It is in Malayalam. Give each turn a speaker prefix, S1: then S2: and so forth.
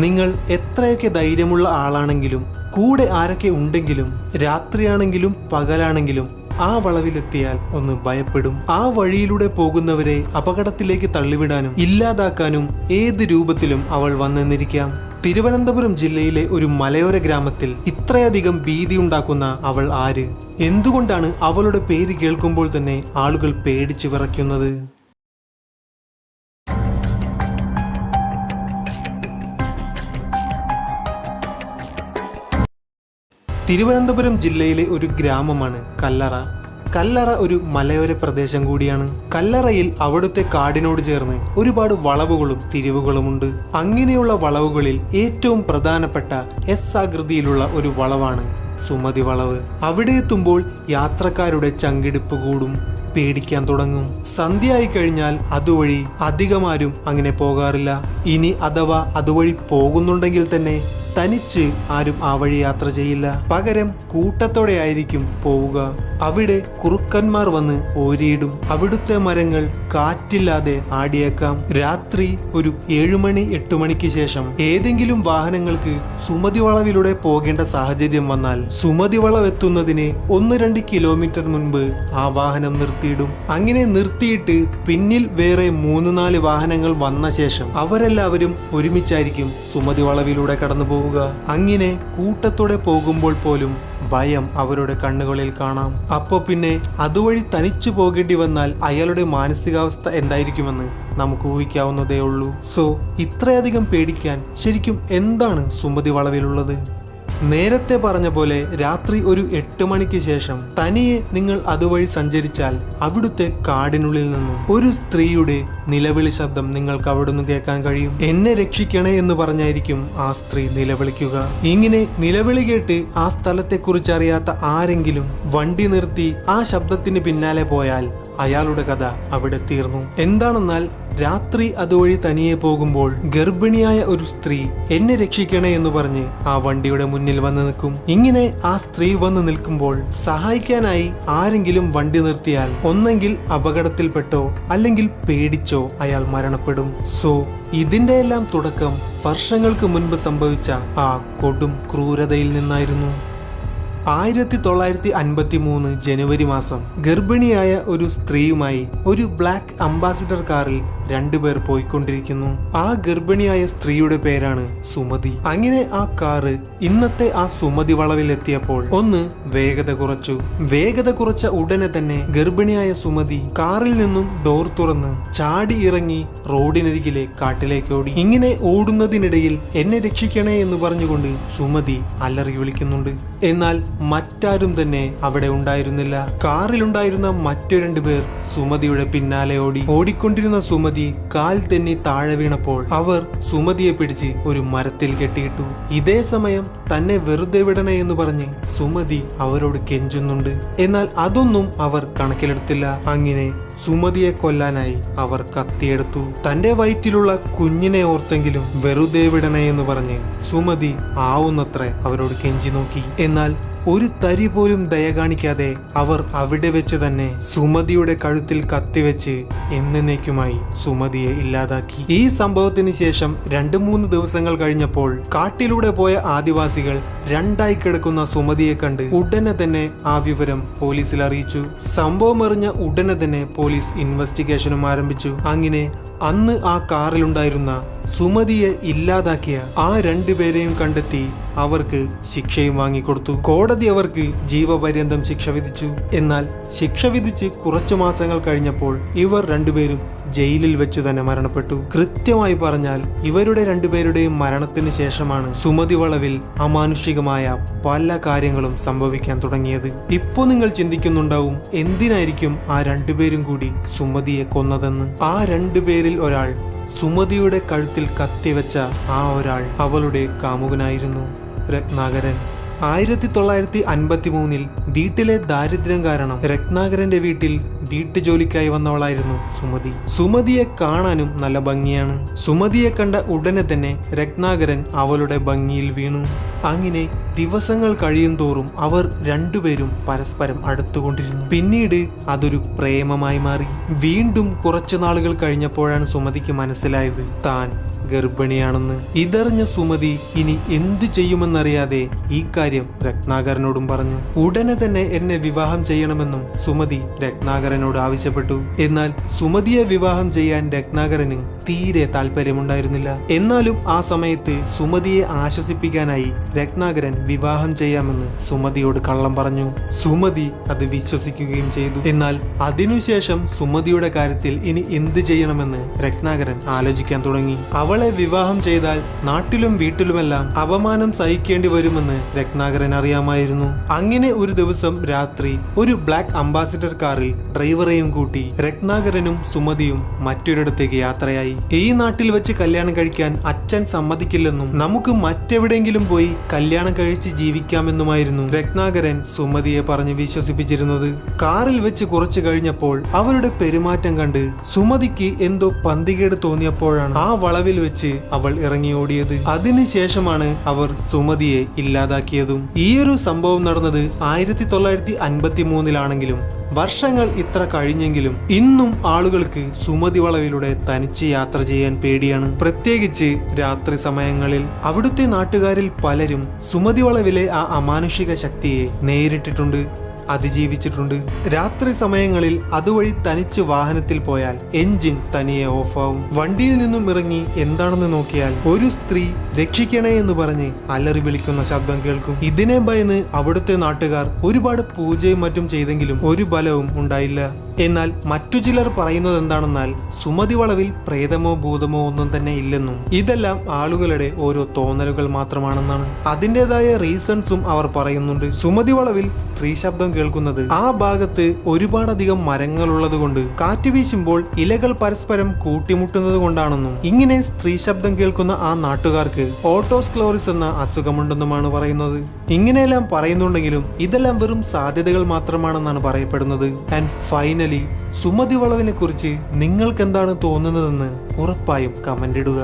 S1: നിങ്ങൾ എത്രയൊക്കെ ധൈര്യമുള്ള ആളാണെങ്കിലും കൂടെ ആരൊക്കെ ഉണ്ടെങ്കിലും രാത്രിയാണെങ്കിലും പകലാണെങ്കിലും ആ വളവിലെത്തിയാൽ ഒന്ന് ഭയപ്പെടും. ആ വഴിയിലൂടെ പോകുന്നവരെ അപകടത്തിലേക്ക് തള്ളിവിടാനും ഇല്ലാതാക്കാനും ഏത് രൂപത്തിലും അവൾ വന്നെന്നിരിക്കാം. തിരുവനന്തപുരം ജില്ലയിലെ ഒരു മലയോര ഗ്രാമത്തിൽ ഇത്രയധികം ഭീതിയുണ്ടാക്കുന്ന അവൾ ആര്? എന്തുകൊണ്ടാണ് അവളുടെ പേര് കേൾക്കുമ്പോൾ തന്നെ ആളുകൾ പേടിച്ചു വിറയ്ക്കുന്നത്? തിരുവനന്തപുരം ജില്ലയിലെ ഒരു ഗ്രാമമാണ് കല്ലറ. കല്ലറ ഒരു മലയോര പ്രദേശം കൂടിയാണ്. കല്ലറയിൽ അവിടുത്തെ കാടിനോട് ചേർന്ന് ഒരുപാട് വളവുകളും തിരിവുകളുമുണ്ട്. അങ്ങനെയുള്ള വളവുകളിൽ ഏറ്റവും പ്രധാനപ്പെട്ട എസ് ആകൃതിയിലുള്ള ഒരു വളവാണ് സുമതി വളവ്. അവിടെ എത്തുമ്പോൾ യാത്രക്കാരുടെ ചങ്കിടിപ്പ് കൂടും, പേടിക്കാൻ തുടങ്ങും. സന്ധ്യയായി കഴിഞ്ഞാൽ അതുവഴി അധികമാരും അങ്ങനെ പോകാറില്ല. ഇനി അഥവാ അതുവഴി പോകുന്നുണ്ടെങ്കിൽ തന്നെ തനിച്ച് ആരും ആ വഴി യാത്ര ചെയ്യില്ല. പകരം കൂട്ടത്തോടെ ആയിരിക്കും പോവുക. അവിടെ കുറുക്കന്മാർ വന്ന് ഓരിയിടും. അവിടുത്തെ മരങ്ങൾ കാറ്റില്ലാതെ ആടിയേക്കാം. രാത്രി ഒരു 7 മണി 8 മണിക്ക് ശേഷം ഏതെങ്കിലും വാഹനങ്ങൾക്ക് സുമതി വളവിലൂടെ പോകേണ്ട സാഹചര്യം വന്നാൽ സുമതി വളവ് എത്തുന്നതിന് 1-2 കിലോമീറ്റർ മുൻപ് ആ വാഹനം നിർത്തിയിടും. അങ്ങനെ നിർത്തിയിട്ട് പിന്നിൽ വേറെ 3-4 വാഹനങ്ങൾ വന്ന ശേഷം അവരെല്ലാവരും ഒരുമിച്ചായിരിക്കും സുമതി വളവിലൂടെ കടന്നു പോവുക. അങ്ങനെ കൂട്ടത്തോടെ പോകുമ്പോൾ പോലും ഭയം അവരുടെ കണ്ണുകളിൽ കാണാം. അപ്പോ പിന്നെ അതുവഴി തനിച്ചു പോകേണ്ടി വന്നാൽ അയാളുടെ മാനസികാവസ്ഥ എന്തായിരിക്കുമെന്ന് നമുക്ക് ഊഹിക്കാവുന്നതേ ഉള്ളൂ. സോ ഇത്രയധികം പേടിക്കാൻ ശരിക്കും എന്താണ് സുമതി വളവിലുള്ളത്? നേരത്തെ പറഞ്ഞ പോലെ രാത്രി ഒരു 8 മണിക്ക് ശേഷം തനിയെ നിങ്ങൾ അതുവഴി സഞ്ചരിച്ചാൽ അവിടുത്തെ കാടിനുള്ളിൽ നിന്നും ഒരു സ്ത്രീയുടെ നിലവിളി ശബ്ദം നിങ്ങൾക്ക് അവിടുന്ന് കേൾക്കാൻ കഴിയും. എന്നെ രക്ഷിക്കണേ എന്ന് പറഞ്ഞായിരിക്കും ആ സ്ത്രീ നിലവിളിക്കുക. ഇങ്ങനെ നിലവിളി കേട്ട് ആ സ്ഥലത്തെക്കുറിച്ച് അറിയാത്ത ആരെങ്കിലും വണ്ടി നിർത്തി ആ ശബ്ദത്തിന് പിന്നാലെ പോയാൽ അയാളുടെ കഥ അവിടെ തീർന്നു. എന്താണെന്നാൽ രാത്രി അതുവഴി തനിയെ പോകുമ്പോൾ ഗർഭിണിയായ ഒരു സ്ത്രീ എന്നെ രക്ഷിക്കണേ എന്ന് പറഞ്ഞ് ആ വണ്ടിയുടെ മുന്നിൽ വന്ന് നിൽക്കും. ഇങ്ങനെ ആ സ്ത്രീ വന്ന് നിൽക്കുമ്പോൾ സഹായിക്കാനായി ആരെങ്കിലും വണ്ടി നിർത്തിയാൽ ഒന്നെങ്കിൽ അപകടത്തിൽപ്പെട്ടോ അല്ലെങ്കിൽ പേടിച്ചോ അയാൾ മരണപ്പെടും. സോ ഇതിന്റെ എല്ലാം തുടക്കം വർഷങ്ങൾക്ക് മുൻപ് സംഭവിച്ച ആ കൊടും ക്രൂരതയിൽ നിന്നായിരുന്നു. 1953 ജനുവരി മാസം ഗർഭിണിയായ ഒരു സ്ത്രീയുമായി ഒരു ബ്ലാക്ക് അംബാസിഡർ കാറിൽ 2 പേർ പോയിക്കൊണ്ടിരിക്കുന്നു. ആ ഗർഭിണിയായ സ്ത്രീയുടെ പേരാണ് സുമതി. അങ്ങനെ ആ കാറ് ഇന്നത്തെ ആ സുമതി വളവിൽ എത്തിയപ്പോൾ ഒന്ന് വേഗത കുറച്ചു. വേഗത കുറച്ച ഉടനെ തന്നെ ഗർഭിണിയായ സുമതി കാറിൽ നിന്നും ഡോർ തുറന്ന് ചാടി ഇറങ്ങി റോഡിനരികിലെ കാട്ടിലേക്ക് ഓടി. ഇങ്ങനെ ഓടുന്നതിനിടയിൽ എന്നെ രക്ഷിക്കണേ എന്ന് പറഞ്ഞുകൊണ്ട് സുമതി അലറി വിളിക്കുന്നുണ്ട്. എന്നാൽ മറ്റാരും തന്നെ അവിടെ ഉണ്ടായിരുന്നില്ല. കാറിലുണ്ടായിരുന്ന മറ്റു 2 പേർ സുമതിയുടെ പിന്നാലെ ഓടിക്കൊണ്ടിരുന്ന സുമതി കാൽ തെന്നി താഴെ വീണപ്പോൾ അവർ സുമതിയെ പിടിച്ച് ഒരു മരത്തിൽ കെട്ടിയിട്ടു. ഇതേ സമയം തന്നെ വെറുതെ വിടണേ എന്ന് പറഞ്ഞ് സുമതി അവരോട് കെഞ്ചുന്നുണ്ട്. എന്നാൽ അതൊന്നും അവർ കണക്കിലെടുത്തില്ല. അങ്ങനെ സുമതിയെ കൊല്ലാനായി അവർ കത്തിയെടുത്തു. തന്റെ വയറ്റിലുള്ള കുഞ്ഞിനെ ഓർത്തെങ്കിലും വെറുതെ വിടണേ എന്ന് പറഞ്ഞ് സുമതി ആവുന്നത്ര അവരോട് കെഞ്ചി നോക്കി. എന്നാൽ ഒരു തരി പോലും ദയ കാണിക്കാതെ അവർ അവിടെ വെച്ച് തന്നെ സുമതിയുടെ കഴുത്തിൽ കത്തിവെച്ച് എന്നേക്കുമായി സുമതിയെ ഇല്ലാതാക്കി. ഈ സംഭവത്തിന് ശേഷം 2-3 ദിവസങ്ങൾ കഴിഞ്ഞപ്പോൾ കാട്ടിലൂടെ പോയ ആദിവാസികൾ 2ആയി കിടക്കുന്ന സുമതിയെ കണ്ട് ഉടനെ തന്നെ ആ വിവരം പോലീസിൽ അറിയിച്ചു. സംഭവം അറിഞ്ഞ ഉടനെ തന്നെ പോലീസ് ഇൻവെസ്റ്റിഗേഷനും ആരംഭിച്ചു. അങ്ങനെ അന്ന് ആ കാറിലുണ്ടായിരുന്ന സുമതിയെ ഇല്ലാതാക്കിയ ആ 2 പേരെയും കണ്ടെത്തി അവർക്ക് ശിക്ഷയും വാങ്ങിക്കൊടുത്തു. കോടതി അവർക്ക് ജീവപര്യന്തം ശിക്ഷ വിധിച്ചു. എന്നാൽ ശിക്ഷ വിധിച്ച് കുറച്ചു മാസങ്ങൾ കഴിഞ്ഞപ്പോൾ ഇവർ 2 പേരും ജയിലിൽ വെച്ച് തന്നെ മരണപ്പെട്ടു. കൃത്യമായി പറഞ്ഞാൽ ഇവരുടെ 2 പേരുടെയും മരണത്തിന് ശേഷമാണ് സുമതി വളവിൽ അമാനുഷികമായ പല കാര്യങ്ങളും സംഭവിക്കാൻ തുടങ്ങിയത്. ഇപ്പോൾ നിങ്ങൾ ചിന്തിക്കുന്നുണ്ടാവും എന്തിനായിരിക്കും ആ 2 പേരും കൂടി സുമതിയെ കൊന്നതെന്ന്. ആ 2 പേരിൽ ഒരാൾ സുമതിയുടെ കഴുത്തിൽ കത്തിവെച്ച ആ ഒരാൾ അവളുടെ കാമുകനായിരുന്നു രത്നാകരൻ. 1953 വീട്ടിലെ ദാരിദ്ര്യം കാരണം രത്നാകരന്റെ വീട്ടിൽ വീട്ടുജോലിക്കായി വന്നവളായിരുന്നു സുമതി. സുമതിയെ കാണാനും നല്ല ഭംഗിയാണ്. സുമതിയെ കണ്ട ഉടനെ തന്നെ രത്നാകരൻ അവളുടെ ഭംഗിയിൽ വീണു. അങ്ങനെ ദിവസങ്ങൾ കഴിയും തോറും അവർ 2 പേരും പരസ്പരം അടുത്തുകൊണ്ടിരുന്നു. പിന്നീട് അതൊരു പ്രേമമായി മാറി. വീണ്ടും കുറച്ചു നാളുകൾ കഴിഞ്ഞപ്പോഴാണ് സുമതിക്ക് മനസ്സിലായത് താൻ ഗർഭിണിയാണെന്ന്. ഇതറിഞ്ഞ സുമതി ഇനി എന്തു ചെയ്യുമെന്നറിയാതെ ഈ കാര്യം രത്നാകരനോടും പറഞ്ഞു. ഉടനെ തന്നെ എന്നെ വിവാഹം ചെയ്യണമെന്നും സുമതി രത്നാകരനോട് ആവശ്യപ്പെട്ടു. എന്നാൽ സുമതിയെ വിവാഹം ചെയ്യാൻ രത്നാകരന് തീരെ താല്പര്യമുണ്ടായിരുന്നില്ല. എന്നാലും ആ സമയത്ത് സുമതിയെ ആശ്വസിപ്പിക്കാനായി രത്നാകരൻ വിവാഹം ചെയ്യാമെന്ന് സുമതിയോട് കള്ളം പറഞ്ഞു. സുമതി അത് വിശ്വസിക്കുകയും ചെയ്തു. എന്നാൽ അതിനുശേഷം സുമതിയുടെ കാര്യത്തിൽ ഇനി എന്ത് ചെയ്യണമെന്ന് രത്നാകരൻ ആലോചിക്കാൻ തുടങ്ങി. അവളെ വിവാഹം ചെയ്താൽ നാട്ടിലും വീട്ടിലുമെല്ലാം അപമാനം സഹിക്കേണ്ടി വരുമെന്ന് രത്നാകരൻ അറിയാമായിരുന്നു. അങ്ങനെ ഒരു ദിവസം രാത്രി ഒരു ബ്ലാക്ക് അംബാസിഡർ കാറിൽ ഡ്രൈവറെയും കൂട്ടി രത്നാകരനും സുമതിയും മറ്റൊരിടത്തേക്ക് യാത്രയായി. ഈ നാട്ടിൽ വെച്ച് കല്യാണം കഴിക്കാൻ അച്ഛൻ സമ്മതിക്കില്ലെന്നും നമുക്ക് മറ്റെവിടെയെങ്കിലും പോയി കല്യാണം കഴിച്ച് ജീവിക്കാമെന്നുമായിരുന്നു രത്നാകരൻ സുമതിയെ പറഞ്ഞ് വിശ്വസിപ്പിച്ചിരുന്നത്. കാറിൽ വെച്ച് കുറച്ചു കഴിഞ്ഞപ്പോൾ അവരുടെ പെരുമാറ്റം കണ്ട് സുമതിക്ക് എന്തോ പന്തികേട് തോന്നിയപ്പോഴാണ് ആ വളവിൽ വെച്ച് അവൾ ഇറങ്ങിയോടിയത്. അതിനുശേഷമാണ് അവർ സുമതിയെ ഇല്ലാതാക്കിയതും. ഈയൊരു സംഭവം നടന്നത് 1953-ലാണെങ്കിലും വർഷങ്ങൾ ഇത്ര കഴിഞ്ഞെങ്കിലും ഇന്നും ആളുകൾക്ക് സുമതി വളവിലൂടെ തനിച്ച് യാത്ര ചെയ്യാൻ പേടിയാണ്. പ്രത്യേകിച്ച് രാത്രി സമയങ്ങളിൽ. അവിടുത്തെ നാട്ടുകാരിൽ പലരും സുമതി വളവിലെ ആ അമാനുഷിക ശക്തിയെ നേരിട്ടിട്ടുണ്ട്, അതിജീവിച്ചിട്ടുണ്ട്. രാത്രി സമയങ്ങളിൽ അതുവഴി തനിച്ച് വാഹനത്തിൽ പോയാൽ എൻജിൻ തനിയെ ഓഫാവും. വണ്ടിയിൽ നിന്നും ഇറങ്ങി എന്താണെന്ന് നോക്കിയാൽ ഒരു സ്ത്രീ രക്ഷിക്കണേ എന്ന് പറഞ്ഞ് അലറി വിളിക്കുന്ന ശബ്ദം കേൾക്കും. ഇതിനെ ഭയന്ന് അവിടുത്തെ നാട്ടുകാർ ഒരുപാട് പൂജയും മറ്റും ചെയ്തെങ്കിലും ഒരു ഫലവും ഉണ്ടായില്ല. എന്നാൽ മറ്റു ചിലർ പറയുന്നത് എന്താണെന്നാൽ സുമതി വളവിൽ പ്രേതമോ ഭൂതമോ ഒന്നും തന്നെ ഇല്ലെന്നും ഇതെല്ലാം ആളുകളുടെ ഓരോ തോന്നലുകൾ മാത്രമാണെന്നാണ്. അതിൻ്റെതായ റീസൺസും അവർ പറയുന്നുണ്ട്. സുമതി വളവിൽ സ്ത്രീ ശബ്ദം കേൾക്കുന്നത് ആ ഭാഗത്ത് ഒരുപാടധികം മരങ്ങൾ ഉള്ളത് കൊണ്ട് കാറ്റ് വീശുമ്പോൾ ഇലകൾ പരസ്പരം കൂട്ടിമുട്ടുന്നത് കൊണ്ടാണെന്നും ഇങ്ങനെ സ്ത്രീ ശബ്ദം കേൾക്കുന്ന ആ നാട്ടുകാർക്ക് ഓട്ടോസ്ക്ലോറിസ് എന്ന അസുഖമുണ്ടെന്നുമാണ് പറയുന്നത്. ഇങ്ങനെയെല്ലാം പറയുന്നുണ്ടെങ്കിലും ഇതെല്ലാം വെറും സാധ്യതകൾ മാത്രമാണെന്നാണ് പറയപ്പെടുന്നത്. ആൻഡ് ഫൈനലി സുമതി വളവിനെ കുറിച്ച് നിങ്ങൾക്ക് എന്താണ് തോന്നുന്നതെന്ന് ഉറപ്പായും കമന്റ് ഇടുക.